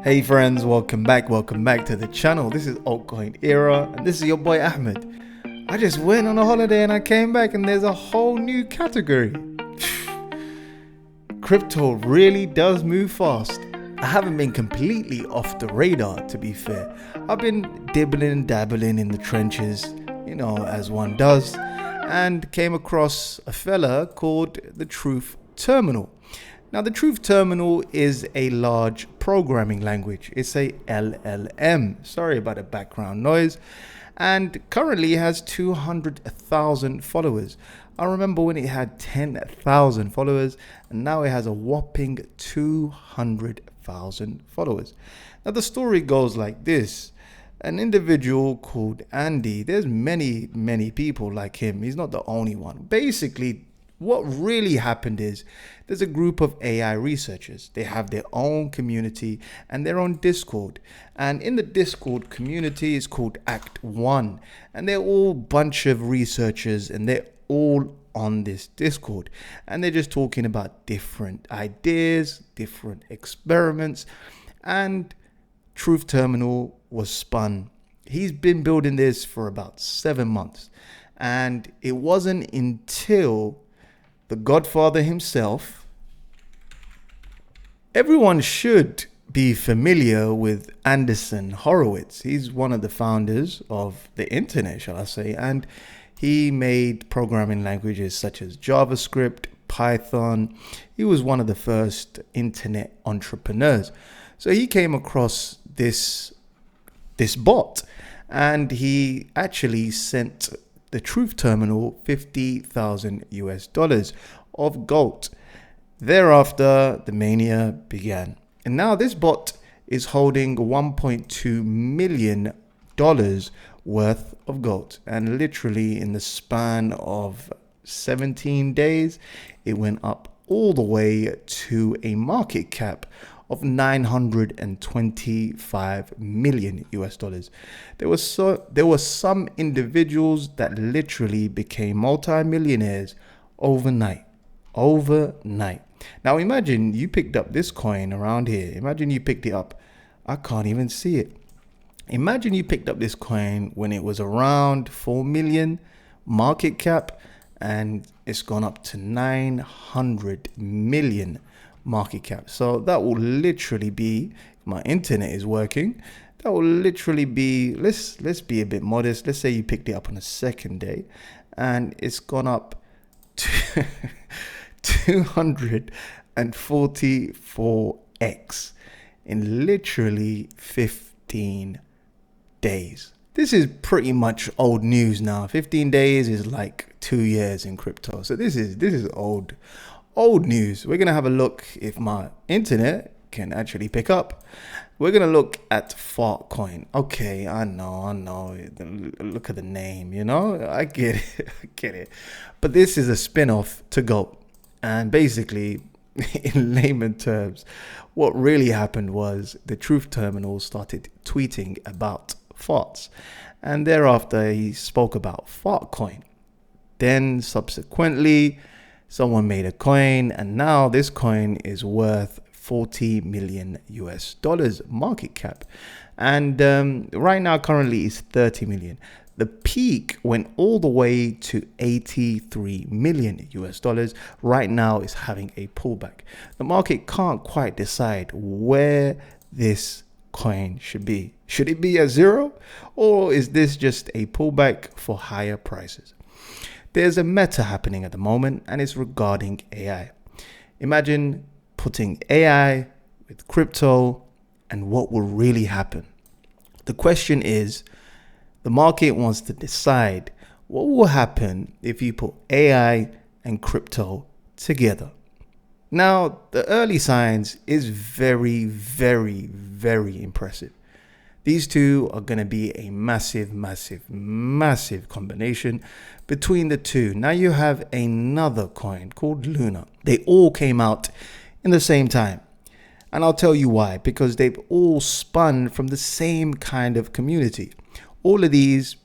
Hey friends, welcome back to the channel. This is Altcoin Era and this is your boy Ahmed. I just went on a holiday and I came back and there's a whole new category. Crypto really does move fast. I haven't been completely off the radar, to be fair. I've been dibbling and dabbling in the trenches, as one does, and came across a fella called the Truth Terminal. Now, the Truth Terminal is a large programming language. It's a LLM. Sorry about the background noise. And currently has 200,000 followers. I remember when it had 10,000 followers, and now it has a whopping 200,000 followers. Now, the story goes like this. An individual called Andy, there's many people like him. He's not the only one. Basically, what really happened is there's a group of AI researchers. They have their own community and they're on Discord. And in the Discord community is called Act 1. And they're all a bunch of researchers and they're all on this Discord. And they're just talking about different ideas, different experiments. And Truth Terminal was spun. He's been building this for about 7 months. And it wasn't until the Godfather himself. Everyone should be familiar with Andreessen Horowitz. He's one of the founders of the internet, shall I say, and he made programming languages such as JavaScript, Python. He was one of the first internet entrepreneurs. So he came across this bot, and he actually sent the Truth Terminal $50,000 of gold. Thereafter, the mania began. And now this bot is holding $1.2 million worth of gold. And literally in the span of 17 days, it went up all the way to a market cap of $925 million. There were some individuals that literally became multi-millionaires overnight. Now imagine you picked up this coin around here. Imagine you picked it up. I can't even see it. Imagine you picked up this coin when it was around 4 million market cap and it's gone up to 900 million market cap. So that will literally be, if my internet is working, that will literally be, let's be a bit modest. Let's say you picked it up on the second day and it's gone up to 244x in literally 15 days. This is pretty much old news now. 15 days is like 2 years in crypto. So this is old news. We're going to have a look if my internet can actually pick up. We're going to look at Fartcoin. Okay, I know. Look at the name, I get it. But this is a spin-off to Go. And basically, in layman terms, what really happened was the Truth Terminal started tweeting about farts. And thereafter, he spoke about Fartcoin. Then subsequently, someone made a coin, and now this coin is worth $40 million market cap. And right now, currently, is 30 million. The peak went all the way to $83 million. Right now, it's having a pullback. The market can't quite decide where this coin should be. Should it be at zero, or is this just a pullback for higher prices? There's a meta happening at the moment, and it's regarding AI. Imagine putting AI with crypto and what will really happen. The question is, the market wants to decide what will happen if you put AI and crypto together. Now, the early signs is very impressive. These two are going to be a massive combination between the two. Now you have another coin called Luna. They all came out in the same time. And I'll tell you why. Because they've all spun from the same kind of community. All of these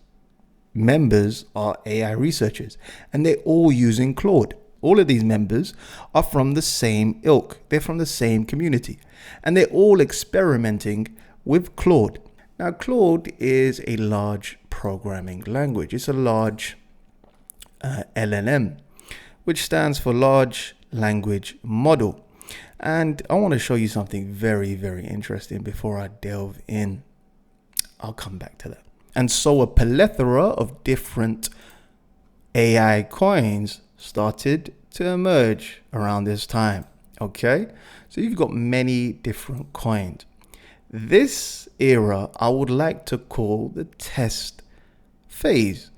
members are AI researchers. And they're all using Claude. All of these members are from the same ilk. They're from the same community. And they're all experimenting with Claude. Now, Claude is a large programming language. It's a large LLM, which stands for Large Language Model. And I want to show you something very, very interesting before I delve in. I'll come back to that. And so a plethora of different AI coins started to emerge around this time. Okay, so you've got many different coins. This era I would like to call the test phase.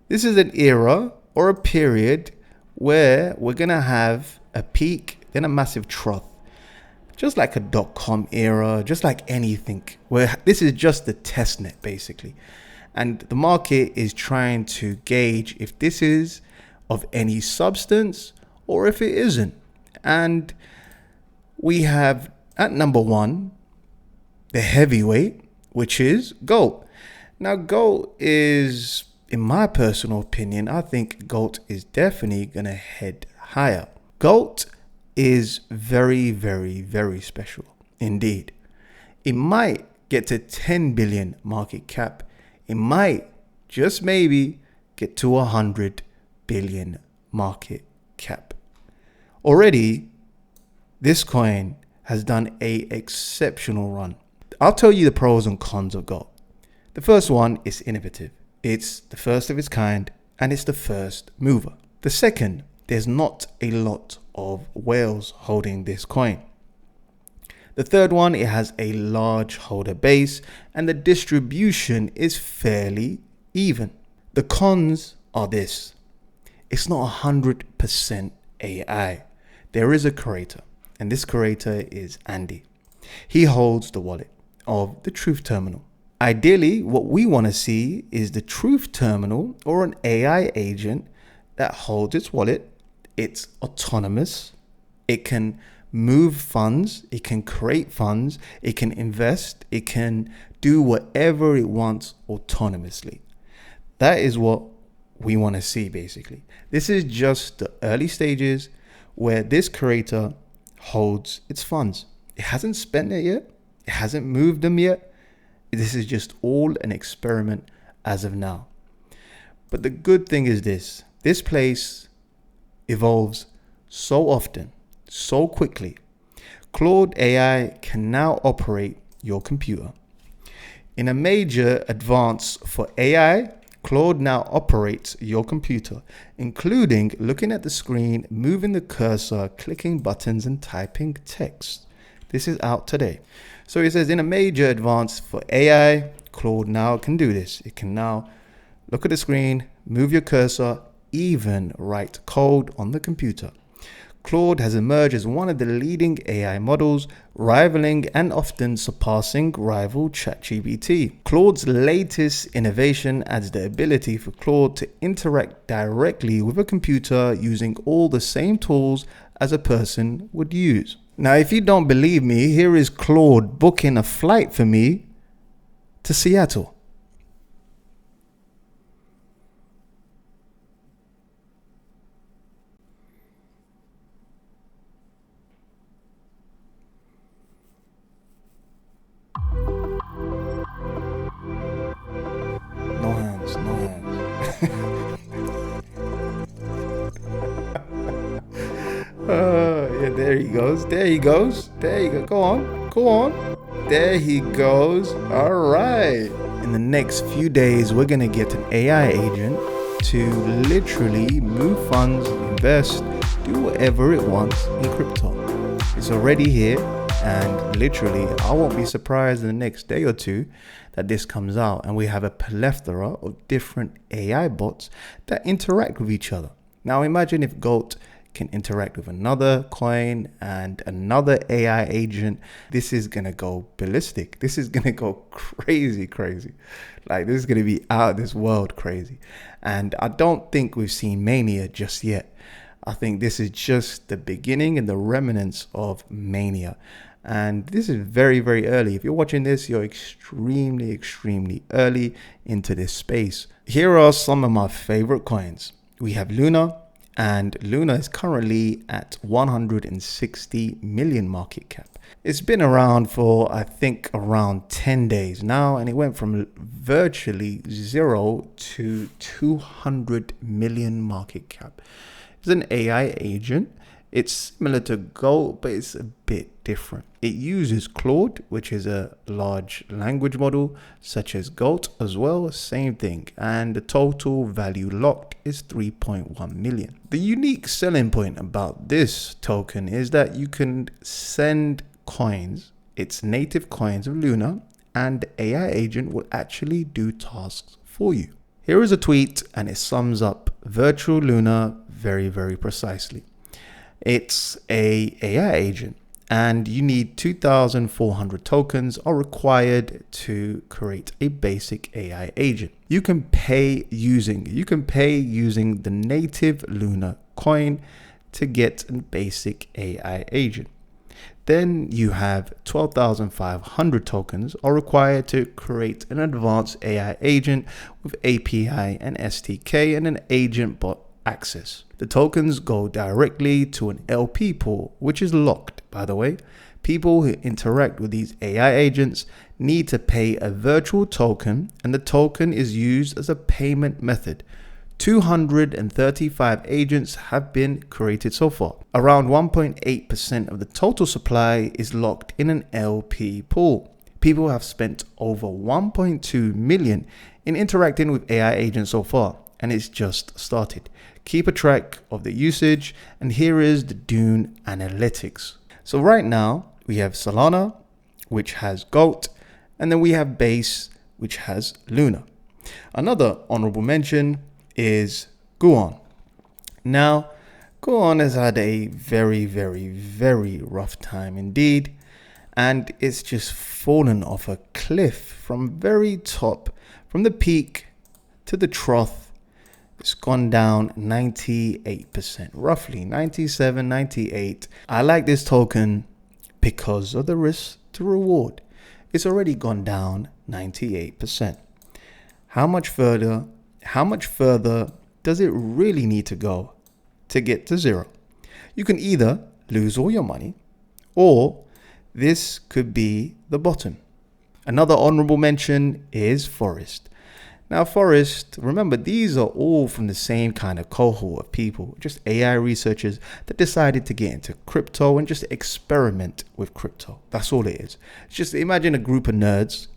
This is an era or a period where we're going to have a peak, then a massive trough. Just like a .com era, just like anything, where this is just the test net basically. And the market is trying to gauge if this is of any substance or if it isn't. And we have at number one, the heavyweight, which is gold. Now, gold is, in my personal opinion, I think gold is definitely going to head higher. Gold is very, very, very special indeed. It might get to 10 billion market cap. It might just maybe get to 100 billion market cap. Already, this coin has done a exceptional run. I'll tell you the pros and cons of gold. The first one is innovative. It's the first of its kind and it's the first mover. The second, there's not a lot of whales holding this coin. The third one, it has a large holder base and the distribution is fairly even. The cons are this. It's not 100% AI. There is a creator, and this creator is Andy. He holds the wallet of the Truth Terminal. Ideally, what we want to see is the Truth Terminal or an AI agent that holds its wallet. It's autonomous. It can move funds. It can create funds. It can invest. It can do whatever it wants autonomously. That is what we want to see, basically. This is just the early stages where this creator holds its funds. It hasn't spent it yet. It hasn't moved them yet. This is just all an experiment as of now. But the good thing is this place evolves so often, so quickly. Claude AI can now operate your computer. In a major advance for AI, Claude now operates your computer, including looking at the screen, moving the cursor, clicking buttons, and typing text. This is out today. So it says in a major advance for AI, Claude now can do this. It can now look at the screen, move your cursor, even write code on the computer. Claude has emerged as one of the leading AI models, rivaling and often surpassing rival ChatGPT. Claude's latest innovation adds the ability for Claude to interact directly with a computer using all the same tools as a person would use. Now, if you don't believe me, here is Claude booking a flight for me to Seattle. No hands, no hands. Yeah, there he goes. There he goes. There you go. Go on. Go on. There he goes. All right. In the next few days, we're going to get an AI agent to literally move funds, invest, do whatever it wants in crypto. It's already here. And literally, I won't be surprised in the next day or two that this comes out and we have a plethora of different AI bots that interact with each other. Now, imagine if GOAT can interact with another coin and another AI agent. This is going to go ballistic. This is going to go crazy. Like, this is going to be out of this world crazy. And I don't think we've seen Mania just yet. I think this is just the beginning and the remnants of Mania. And this is very, very early. If you're watching this, you're extremely early into this space. Here are some of my favorite coins. We have Luna and Luna is currently at 160 million market cap. It's been around for, I think, around 10 days now, and it went from virtually zero to 200 million market cap. It's an AI agent. It's similar to Go, but it's a bit different. It uses Claude, which is a large language model, such as Goat as well, same thing. And the total value locked is 3.1 million. The unique selling point about this token is that you can send coins, its native coins of Luna, and the AI agent will actually do tasks for you. Here is a tweet, and it sums up virtual Luna very, very precisely. It's a AI agent, and you need 2,400 tokens are required to create a basic AI agent. You can pay using the native Luna coin to get a basic AI agent. Then you have 12,500 tokens are required to create an advanced AI agent with API and SDK and an agent bot access. The tokens go directly to an LP pool, which is locked, by the way. People who interact with these AI agents need to pay a virtual token, and the token is used as a payment method. 235 agents have been created so far. Around 1.8% of the total supply is locked in an LP pool. People have spent over 1.2 million in interacting with AI agents so far, and it's just started. Keep a track of the usage, and here is the Dune analytics. So right now we have Solana, which has Goat, and then we have Base, which has Luna. Another honorable mention is Guon. Now, Guon has had a very, very, very rough time indeed, and it's just fallen off a cliff from very top, from the peak to the trough. It's gone down 98%, roughly 97, 98. I like this token because of the risk to reward. It's already gone down 98%. How much further does it really need to go to get to zero? You can either lose all your money, or this could be the bottom. Another honorable mention is Forest. Now, Forest, remember, these are all from the same kind of cohort of people, just AI researchers that decided to get into crypto and just experiment with crypto. That's all it is. Just imagine a group of nerds.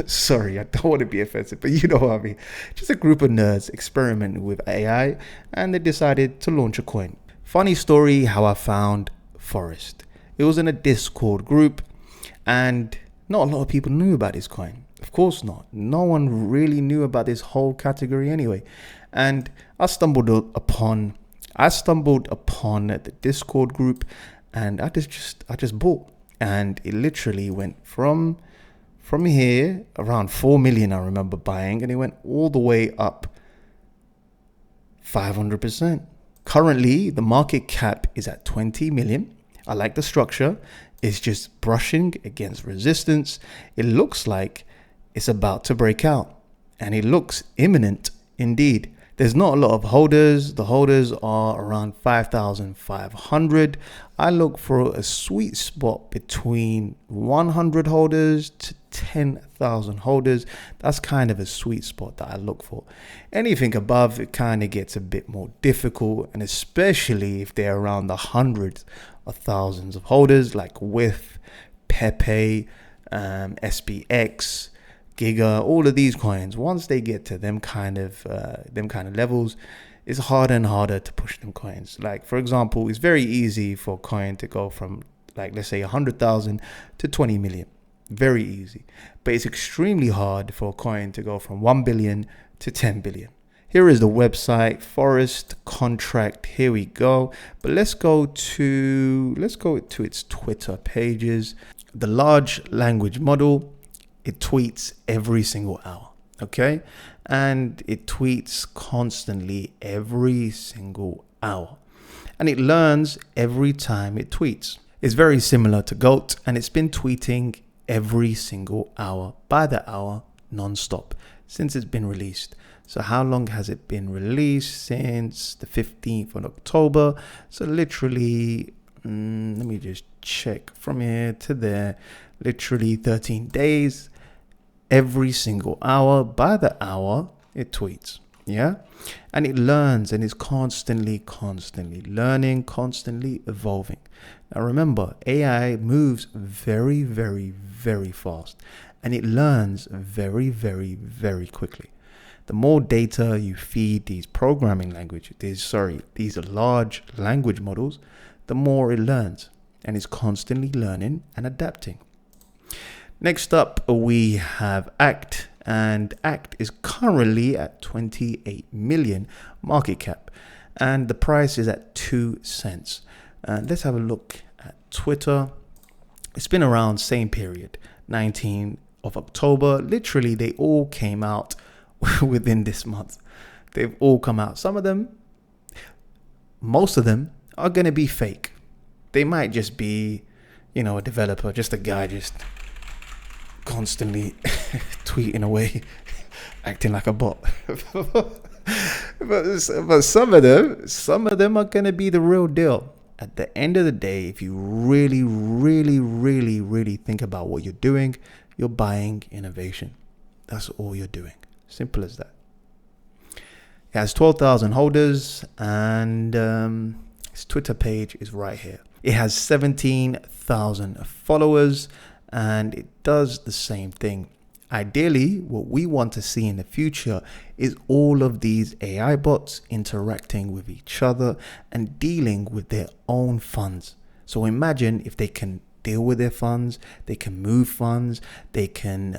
Sorry, I don't want to be offensive, but you know what I mean. Just a group of nerds experimenting with AI, and they decided to launch a coin. Funny story how I found Forest. It was in a Discord group, and not a lot of people knew about this coin. Of course not. No one really knew about this whole category anyway. And I stumbled upon the Discord group, and I just bought. And it literally went from here, around 4 million I remember buying, and it went all the way up 500%. Currently, the market cap is at 20 million. I like the structure. It's just brushing against resistance. It looks like it's about to break out, and it looks imminent indeed. There's not a lot of holders. The holders are around 5,500. I look for a sweet spot between 100 holders to 10,000 holders. That's kind of a sweet spot that I look for. Anything above, it kind of gets a bit more difficult, and especially if they're around the hundreds of thousands of holders, like with Pepe, SPX, Giga, all of these coins. Once they get to them kind of levels, it's harder and harder to push them coins. Like, for example, it's very easy for a coin to go from, like, let's say 100,000 to 20 million. Very easy. But it's extremely hard for a coin to go from 1 billion to 10 billion. Here is the website, Forest contract. Here we go. But let's go to its Twitter pages. The large language model, it tweets every single hour, okay? And it tweets constantly every single hour. And it learns every time it tweets. It's very similar to Goat, and it's been tweeting every single hour, by the hour, non-stop. since it's been released. So how long has it been released? Since the 15th of October. So literally, let me just check from here to there, literally 13 days. Every single hour, by the hour, it tweets. Yeah. And it learns and is constantly learning, constantly evolving. Now remember, AI moves very, very, very fast, and it learns very, very, very quickly. The more data you feed these programming language, these large language models, the more it learns and is constantly learning and adapting. Next up, we have Act, and Act is currently at 28 million market cap, and the price is at 2 cents. And let's have a look at Twitter. It's been around same period, 19th of October. Literally, they all came out within this month. They've all come out. Some of them, most of them are going to be fake. They might just be, a developer, just a guy just constantly tweeting away, acting like a bot. but some of them are going to be the real deal. At the end of the day, if you really, really, really, really think about what you're doing, you're buying innovation. That's all you're doing. Simple as that. It has 12,000 holders, and its Twitter page is right here. It has 17,000 followers, and it does the same thing. Ideally, what we want to see in the future is all of these AI bots interacting with each other and dealing with their own funds. So imagine if they can deal with their funds, they can move funds, they can,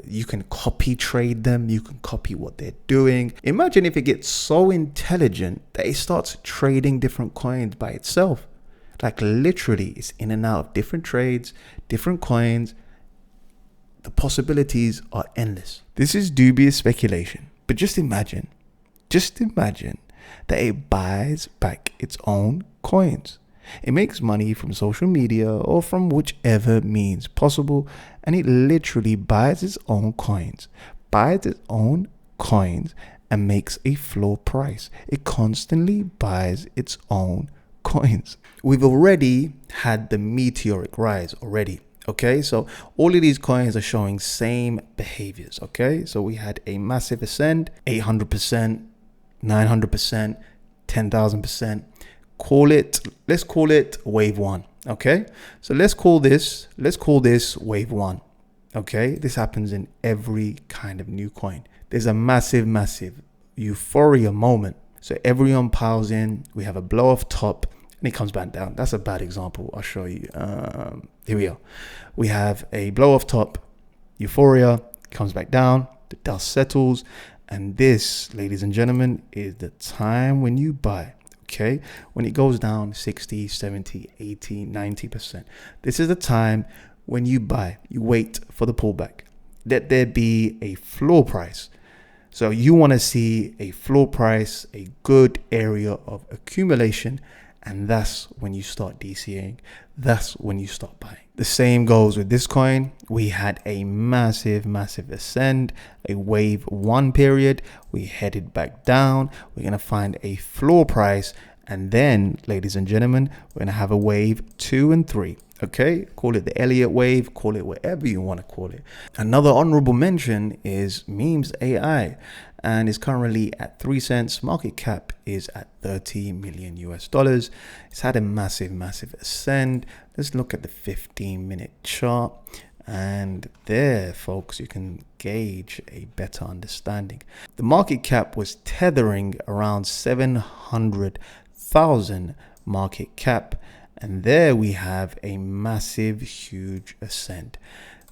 you can copy trade them, you can copy what they're doing. Imagine if it gets so intelligent that it starts trading different coins by itself. Like literally, it's in and out of different trades, different coins. The possibilities are endless. This is dubious speculation, but just imagine that it buys back its own coins. It makes money from social media or from whichever means possible, and it literally buys its own coins, and makes a floor price. It constantly buys its own coins. We've already had the meteoric rise already. Okay, so all of these coins are showing same behaviors. Okay, so we had a massive ascend, 800%, 900%, 10,000%. Let's call it wave one. Okay, so let's call this wave one. Okay, this happens in every kind of new coin. There's a massive euphoria moment. So everyone piles in, we have a blow off top, and it comes back down. That's a bad example. I'll show you. Here we go. We have a blow off top, euphoria, comes back down, the dust settles, and this, ladies and gentlemen, is the time when you buy. Okay, when it goes down 60, 70, 80, 90%. This is the time when you buy. You wait for the pullback. Let there be a floor price. So you want to see a floor price, a good area of accumulation, and that's when you start DCAing. That's when you start buying. The same goes with this coin. We had a massive ascend, a wave one period. We headed back down. We're going to find a floor price. And then, ladies and gentlemen, we're going to have a wave 2 and 3. Okay, call it the Elliott wave, call it whatever you want to call it. Another honorable mention is Memes AI, and is currently at 3 cents. Market cap is at $30 million US. It's had a massive ascend. Let's look at the 15-minute chart. And there, folks, you can gauge a better understanding. The market cap was tethering around 700,000 market cap. And there we have a massive, huge ascent.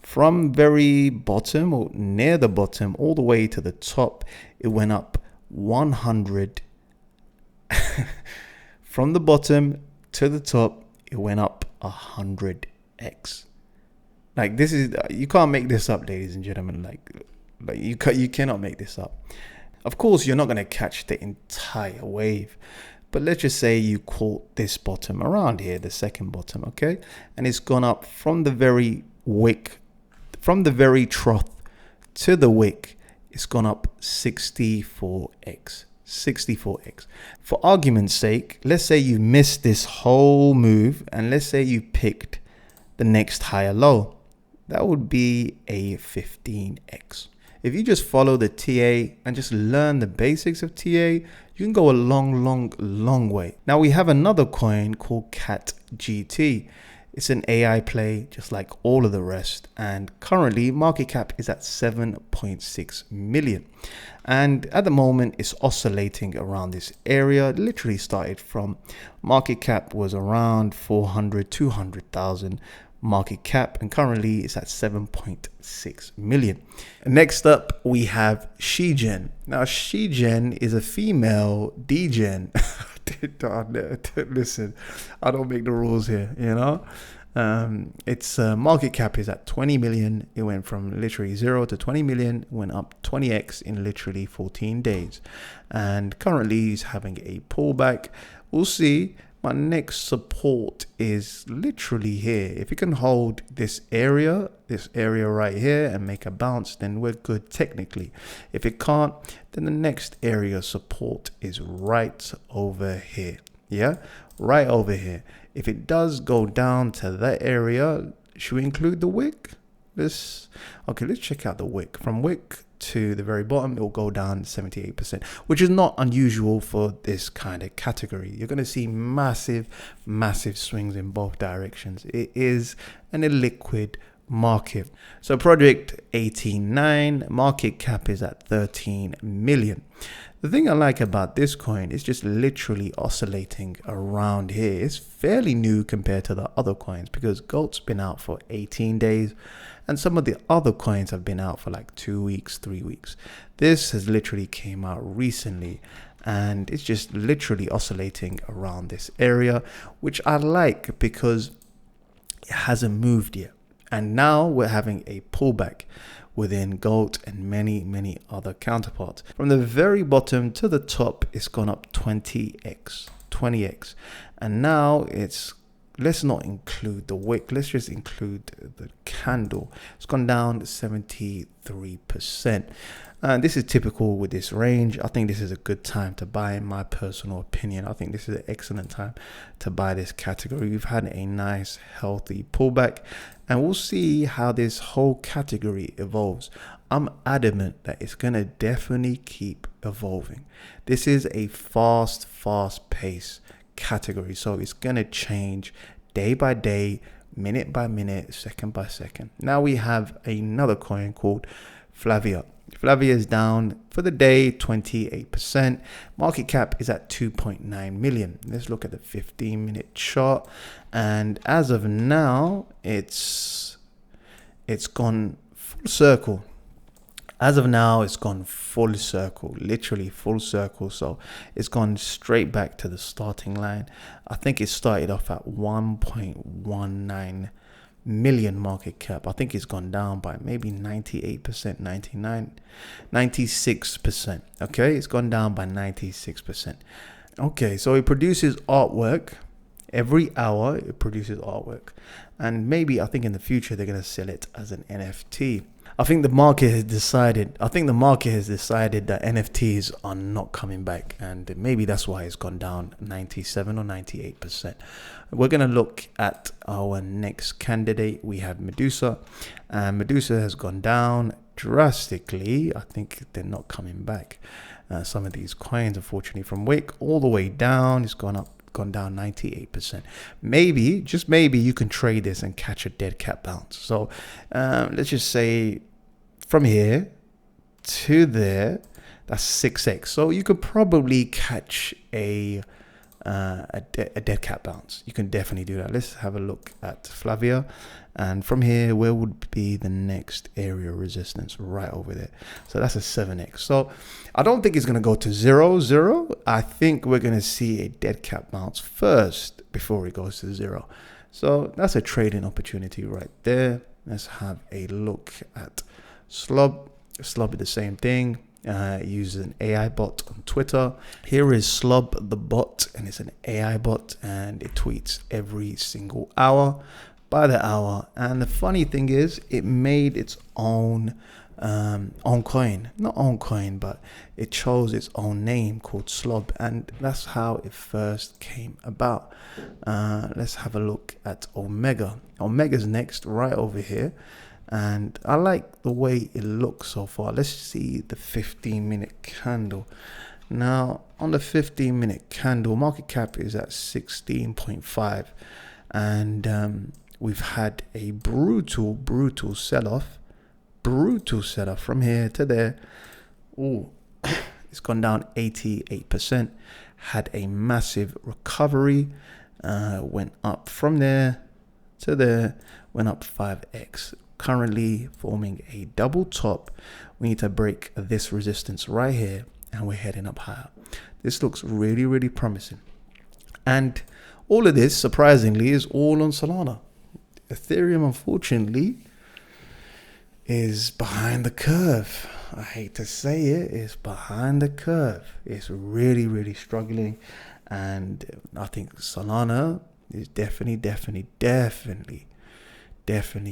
From very bottom or near the bottom all the way to the top, it went up 100. From the bottom to the top, it went up 100x. Like this is, you can't make this up, ladies and gentlemen. Like you cannot make this up. Of course, you're not going to catch the entire wave. But let's just say you caught this bottom around here, the second bottom, okay? And it's gone up from the very wick, from the very trough to the wick. it's gone up 64x. 64x. For argument's sake, let's say you missed this whole move and let's say you picked the next higher low. That would be a 15x. If you just follow the TA and just learn the basics of TA, you can go a long way. Now we have another coin called Cat GT. It's an AI play just like all of the rest, and currently market cap is at 7.6 million, and at the moment it's oscillating around this area. It literally started from market cap was around 200,000 market cap, and currently it's at 7.6 million. Next up we have Shigen. Now Shigen is a female degen. Listen, I don't make the rules here, you know. Its market cap is at 20 million. It went from literally 0 to 20 million, went up 20x in literally 14 days, and currently is having a pullback. We'll see. My next support is literally here. If it can hold this area right here and make a bounce, then we're good technically. If it can't, then the next area support is right over here. Yeah, right over here. If it does go down to that area, should we include the wick? Let's check out the wick. From wick to the very bottom, it will go down 78%, which is not unusual for this kind of category. You're going to see massive swings in both directions. It is an illiquid market. So project 189, market cap is at 13 million. The thing I like about this coin is just literally oscillating around here. It's fairly new compared to the other coins because gold's been out for 18 days and some of the other coins have been out for like 2 weeks, 3 weeks. This has literally came out recently and it's just literally oscillating around this area, which I like because it hasn't moved yet. And now we're having a pullback within gold and many other counterparts. From the very bottom to the top, it's gone up 20x. And now it's, let's not include the wick, let's just include the candle. It's gone down 73%. And this is typical with this range. I think this is a good time to buy, in my personal opinion. I think this is an excellent time to buy this category. We've had a nice healthy pullback and we'll see how this whole category evolves. I'm adamant that it's going to definitely keep evolving. This is a fast pace category, so it's going to change day by day, minute by minute, second by second. Now we have another coin called Flavia. Flavia is down for the day 28%. Market cap is at 2.9 million. Let's look at the 15-minute chart, and as of now it's gone full circle. As of now, it's gone full circle, literally full circle. So it's gone straight back to the starting line. I think it started off at 1.19 million market cap. I think it's gone down by maybe 98%, 96%. Okay, it's gone down by 96%. Okay, so it produces artwork. Every hour it produces artwork. And maybe I think in the future they're going to sell it as an NFT. I think the market has decided that NFTs are not coming back, and maybe that's why it's gone down 97 or 98%. We're going to look at our next candidate. We have Medusa, and Medusa has gone down drastically. I think they're not coming back. Some of these coins, unfortunately, from wick all the way down, it's gone down 98%. Maybe, just maybe, you can trade this and catch a dead cat bounce. So let's just say from here to there, that's 6x. So you could probably catch a dead cat bounce. You can definitely do that. Let's have a look at Flavia, and from here, where would be the next area of resistance? Right over there. So that's a 7x. So I don't think it's going to go to 0. I think we're going to see a dead cat bounce first before it goes to 0. So that's a trading opportunity right there. Let's have a look at Slob. Slob is the same thing. Uses an AI bot on Twitter. Here is Slob the bot, and it's an AI bot, and it tweets every single hour. by the hour. And the funny thing is, it made its own coin, not own coin, but it chose its own name called Slob, and that's how it first came about. Let's have a look at Omega. Omega's next, right over here, and I like the way it looks so far. Let's see the 15-minute candle. Now on the 15-minute candle, market cap is at 16.5, and we've had a brutal sell-off from here to there. Oh, it's gone down 88%. Had a massive recovery, went up from there to there, went up 5x. Currently forming a double top. We need to break this resistance right here, and we're heading up higher. This looks really promising. And all of this, surprisingly, is all on Solana. Ethereum, unfortunately, is behind the curve. I hate to say it's behind the curve. It's really struggling, and I think Solana is definitely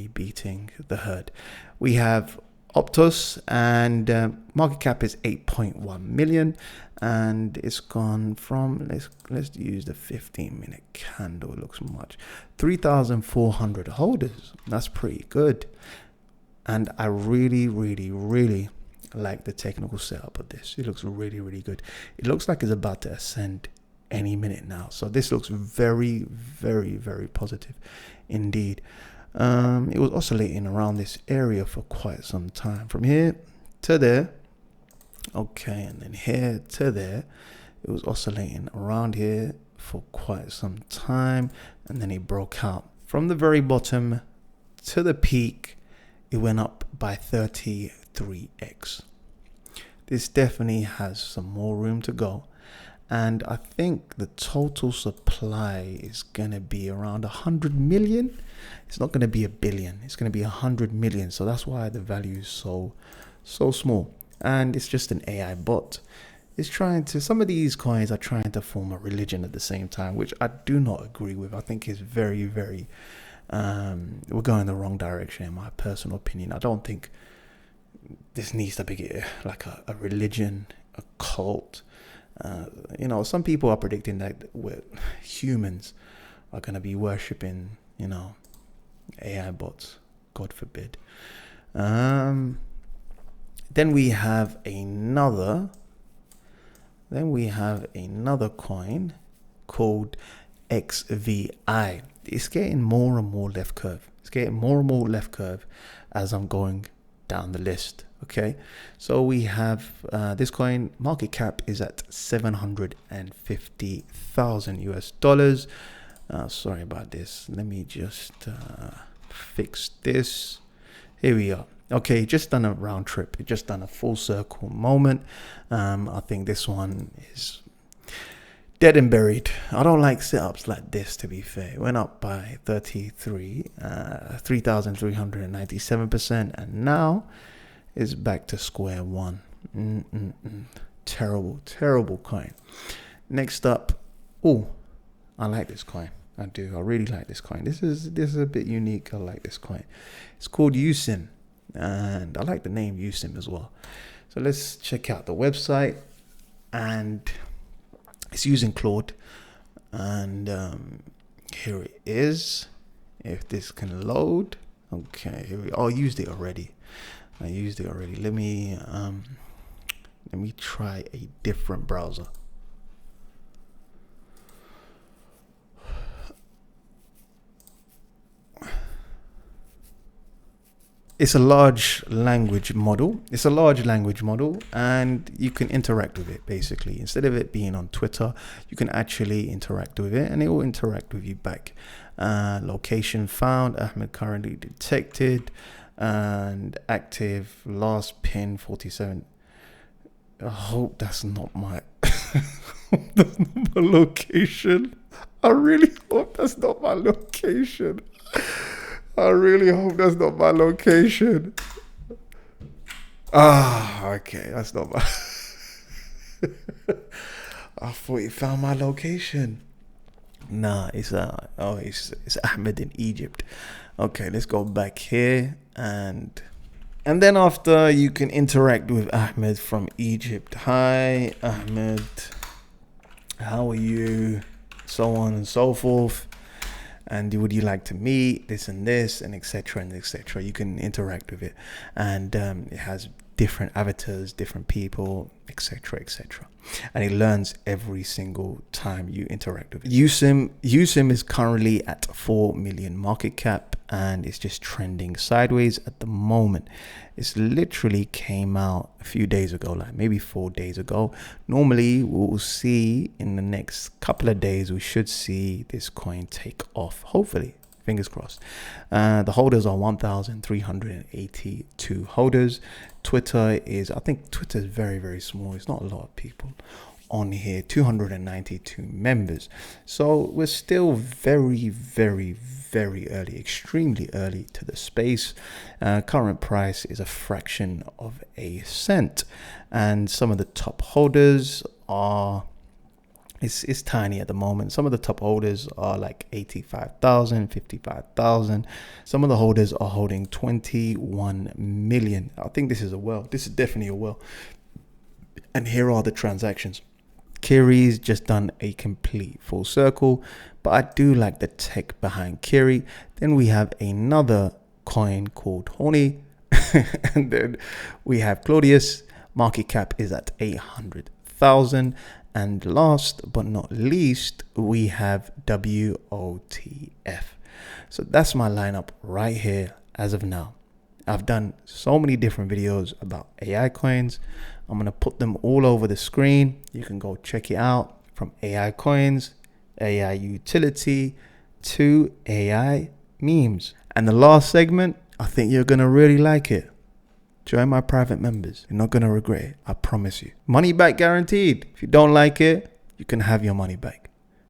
beating the herd. We have Optus, and market cap is 8.1 million, and it's gone from, let's use the 15-minute candle. It looks much 3,400 holders. That's pretty good. And I really like the technical setup of this. It looks really good. It looks like it's about to ascend any minute now. So this looks very positive indeed. It was oscillating around this area for quite some time. From here to there. Okay, and then here to there. It was oscillating around here for quite some time. And then it broke out. From the very bottom to the peak, it went up by 33x. This definitely has some more room to go. And I think the total supply is going to be around 100 million. It's not going to be a billion. It's going to be 100 million. So that's why the value is so small. And it's just an AI bot. It's some of these coins are trying to form a religion at the same time, which I do not agree with. I think it's very we're going the wrong direction in my personal opinion. I don't think this needs to be like a religion, a cult. Some people are predicting that humans are going to be worshipping, AI bots. God forbid. Then we have another coin called XVI. It's getting more and more left curve. As I'm going down the list. Okay, so we have this coin. Market cap is at $750,000 US. Sorry about this. Let me just fix this. Here we are. Okay, just done a round trip. It just done a full circle moment. I think this one is dead and buried. I don't like setups like this, to be fair. It went up by 3,397%, and now is back to square one. Terrible coin. Next up, I like this coin. I do. I really like this coin. This is a bit unique. I like this coin. It's called USIM, and I like the name USIM as well. So let's check out the website, and it's using Claude, and here it is. If this can load, okay. Here we. I used it already. Let me try a different browser. It's a large language model. And you can interact with it, basically. Instead of it being on Twitter, you can actually interact with it, and it will interact with you back. Location found, Ahmed currently detected, and active, last pin 47. I hope that's not my location. I really hope that's not my location. Okay, that's not my I thought you found my location. Nah, it's Ahmed in Egypt. Okay, let's go back here, and then after, you can interact with Ahmed from Egypt. Hi Ahmed, how are you? So on and so forth. And would you like to meet this and this and etc and etc. You can interact with it, and it has different avatars, different people, etc etc, and it learns every single time you interact with it. USIM is currently at 4 million market cap, and it's just trending sideways at the moment. It's literally came out a few days ago, like maybe 4 days ago. Normally we'll see in the next couple of days, we should see this coin take off, hopefully, fingers crossed. The holders are 1,382 holders. Twitter is, I think Twitter is very, very small. It's not a lot of people on here. 292 members. So we're still very, very, very early, extremely early to the space. Current price is a fraction of a cent, and some of the top holders are, it's tiny at the moment. Some of the top holders are like 85,000, 55,000. Some of the holders are holding 21 million. I think this is a well. This is definitely a well. And here are the transactions. Kiri's just done a complete full circle, but I do like the tech behind Kiri. Then we have another coin called Honey. And then we have Claudius. Market cap is at 800,000. And last but not least, we have WOTF. So that's my lineup right here as of now. I've done so many different videos about AI coins. I'm going to put them all over the screen. You can go check it out, from AI coins, AI utility, to AI memes. And the last segment, I think you're going to really like it. Join my private members. You're not going to regret it. I promise you. Money back guaranteed. If you don't like it, you can have your money back.